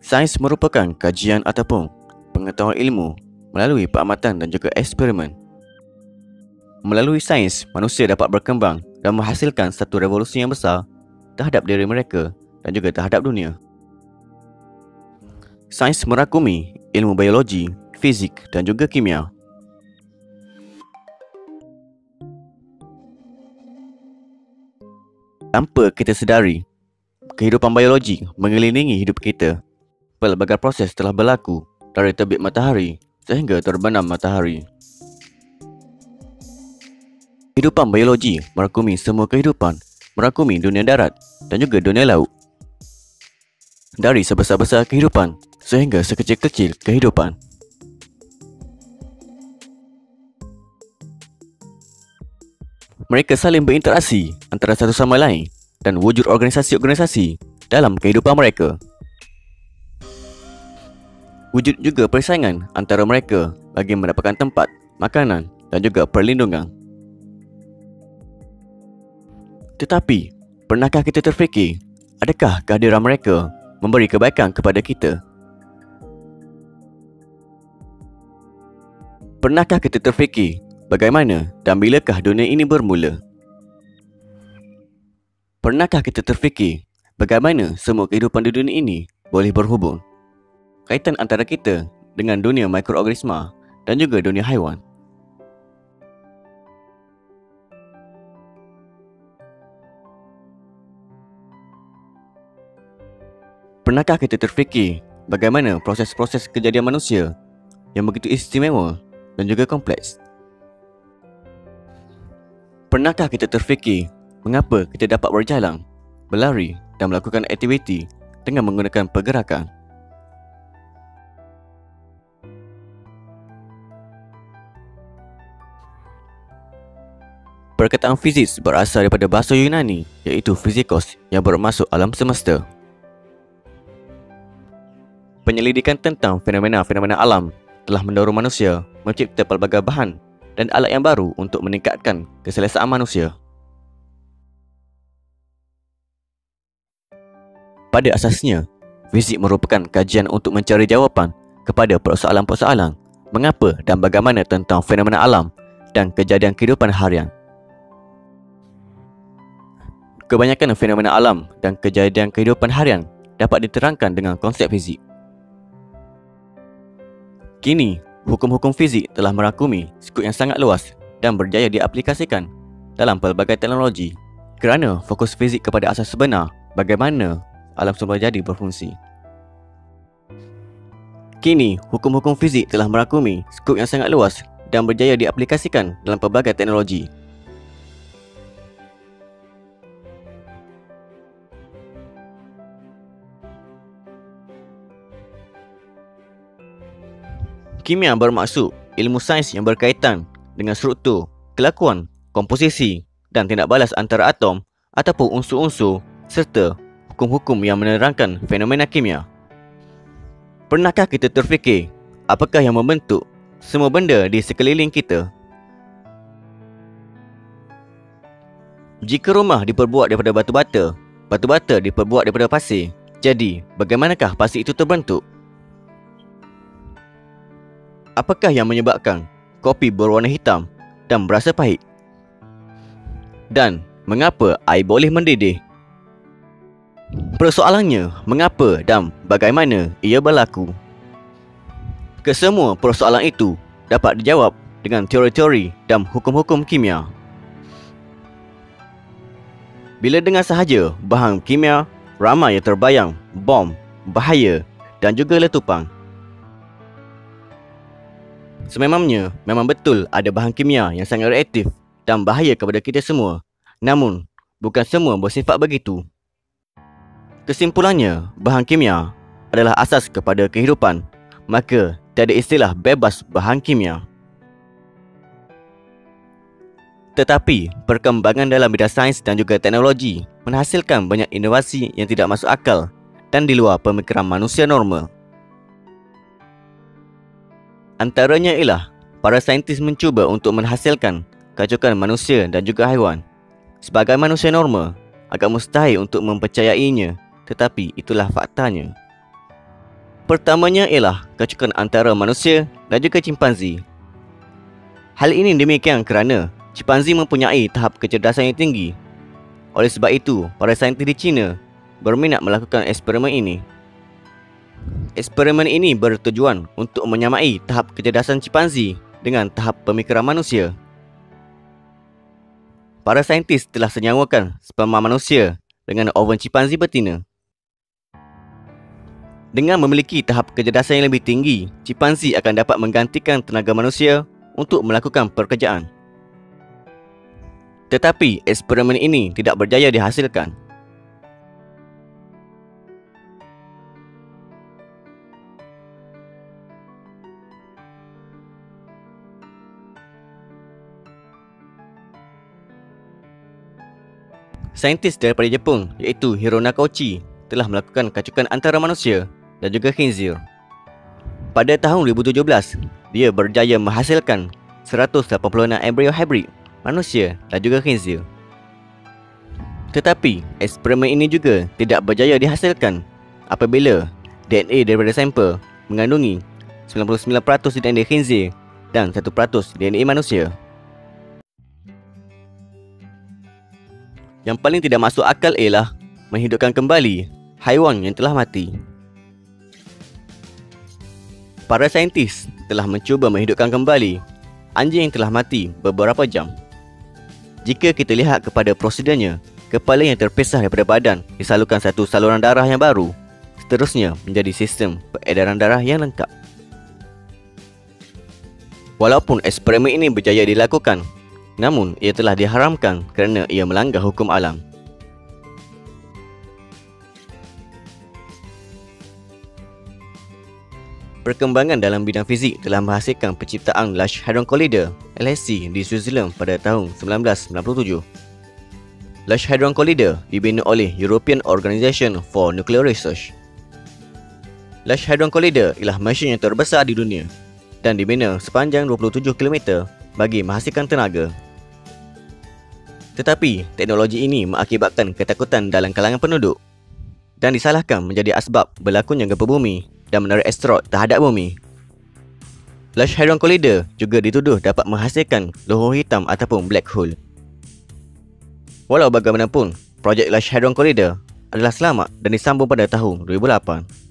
Sains merupakan kajian ataupun pengetahuan ilmu melalui pengamatan dan juga eksperimen. Melalui sains, manusia dapat berkembang dan menghasilkan satu revolusi yang besar terhadap diri mereka dan juga terhadap dunia. Sains merakumi ilmu biologi, fizik dan juga kimia. Tanpa kita sedari, kehidupan biologi mengelilingi hidup kita. Pelbagai proses telah berlaku dari terbit matahari sehingga terbenam matahari. Kehidupan biologi merakumi semua kehidupan, merakumi dunia darat dan juga dunia laut. Dari sebesar-besar kehidupan sehingga sekecil-kecil kehidupan. Mereka saling berinteraksi antara satu sama lain dan wujud organisasi-organisasi dalam kehidupan mereka. Wujud juga persaingan antara mereka bagi mendapatkan tempat, makanan dan juga perlindungan. Tetapi, pernahkah kita terfikir, adakah kehadiran mereka memberi kebaikan kepada kita? Pernahkah kita terfikir bagaimana dan bilakah dunia ini bermula? Pernahkah kita terfikir bagaimana semua kehidupan di dunia ini boleh berhubung? Kaitan antara kita dengan dunia mikroorganisma dan juga dunia haiwan. Pernahkah kita terfikir bagaimana proses-proses kejadian manusia yang begitu istimewa dan juga kompleks? Pernahkah kita terfikir mengapa kita dapat berjalan, berlari dan melakukan aktiviti dengan menggunakan pergerakan? Perkataan fizik berasal daripada bahasa Yunani iaitu fizikos yang bermaksud alam semesta. Penyelidikan tentang fenomena-fenomena alam telah mendorong manusia mencipta pelbagai bahan dan alat yang baru untuk meningkatkan keselesaan manusia. Pada asasnya, fizik merupakan kajian untuk mencari jawapan kepada persoalan-persoalan mengapa dan bagaimana tentang fenomena alam dan kejadian kehidupan harian. Kebanyakan fenomena alam dan kejadian kehidupan harian dapat diterangkan dengan konsep fizik. Kini, hukum-hukum fizik telah merakumi skup yang sangat luas dan berjaya diaplikasikan dalam pelbagai teknologi kerana fokus fizik kepada asas sebenar bagaimana alam semula jadi berfungsi. Kini, hukum-hukum fizik telah merakumi skup yang sangat luas dan berjaya diaplikasikan dalam pelbagai teknologi. Kimia bermaksud ilmu sains yang berkaitan dengan struktur, kelakuan, komposisi dan tindak balas antara atom ataupun unsur-unsur serta hukum-hukum yang menerangkan fenomena kimia. Pernahkah kita terfikir apakah yang membentuk semua benda di sekeliling kita? Jika rumah diperbuat daripada batu bata, batu bata diperbuat daripada pasir, jadi bagaimanakah pasir itu terbentuk? Apakah yang menyebabkan kopi berwarna hitam dan berasa pahit? Dan mengapa air boleh mendidih? Persoalannya, mengapa dan bagaimana ia berlaku? Kesemua persoalan itu dapat dijawab dengan teori-teori dan hukum-hukum kimia. Bila dengar sahaja bahan kimia, ramai yang terbayang bom, bahaya dan juga letupan. Sememangnya, memang betul ada bahan kimia yang sangat reaktif dan bahaya kepada kita semua. Namun, bukan semua bersifat begitu. Kesimpulannya, bahan kimia adalah asas kepada kehidupan. Maka, tiada istilah bebas bahan kimia. Tetapi, perkembangan dalam bidang sains dan juga teknologi menghasilkan banyak inovasi yang tidak masuk akal dan di luar pemikiran manusia normal. Antaranya ialah para saintis mencuba untuk menghasilkan kecocokan manusia dan juga haiwan. Sebagai manusia normal, agak mustahil untuk mempercayainya, tetapi itulah faktanya. Pertamanya ialah kecocokan antara manusia dan juga chimpanzi. Hal ini demikian kerana chimpanzi mempunyai tahap kecerdasan yang tinggi. Oleh sebab itu, para saintis di China berminat melakukan eksperimen ini. Eksperimen ini bertujuan untuk menyamai tahap kecerdasan chimpanzi dengan tahap pemikiran manusia. Para saintis telah senyawakan sperma manusia dengan ovum chimpanzi betina. Dengan memiliki tahap kecerdasan yang lebih tinggi, chimpanzi akan dapat menggantikan tenaga manusia untuk melakukan pekerjaan. Tetapi eksperimen ini tidak berjaya dihasilkan. Saintis daripada Jepun iaitu Hiro Nakauchi telah melakukan kacukan antara manusia dan juga khinzir. Pada tahun 2017, dia berjaya menghasilkan 186 embrio hybrid manusia dan juga khinzir. Tetapi eksperimen ini juga tidak berjaya dihasilkan apabila DNA daripada sampel mengandungi 99% DNA khinzir dan 1% DNA manusia. Yang paling tidak masuk akal ialah menghidupkan kembali haiwan yang telah mati. Para saintis telah mencuba menghidupkan kembali anjing yang telah mati beberapa jam. Jika kita lihat kepada prosedurnya, kepala yang terpisah daripada badan disalurkan satu saluran darah yang baru, seterusnya menjadi sistem peredaran darah yang lengkap. Walaupun eksperimen ini berjaya dilakukan, namun ia telah diharamkan kerana ia melanggar hukum alam. Perkembangan dalam bidang fizik telah menghasilkan penciptaan Large Hadron Collider LHC di Switzerland pada tahun 1997. Large Hadron Collider dibina oleh European Organization for Nuclear Research. Large Hadron Collider ialah mesin yang terbesar di dunia dan dibina sepanjang 27 km bagi menghasilkan tenaga. Tetapi teknologi ini mengakibatkan ketakutan dalam kalangan penduduk dan disalahkan menjadi asbab berlakunya gempa bumi dan menarik asteroid terhadap bumi. Large Hadron Collider juga dituduh dapat menghasilkan luhur hitam ataupun black hole. Walau bagaimanapun, projek Large Hadron Collider adalah selamat dan disambung pada tahun 2008.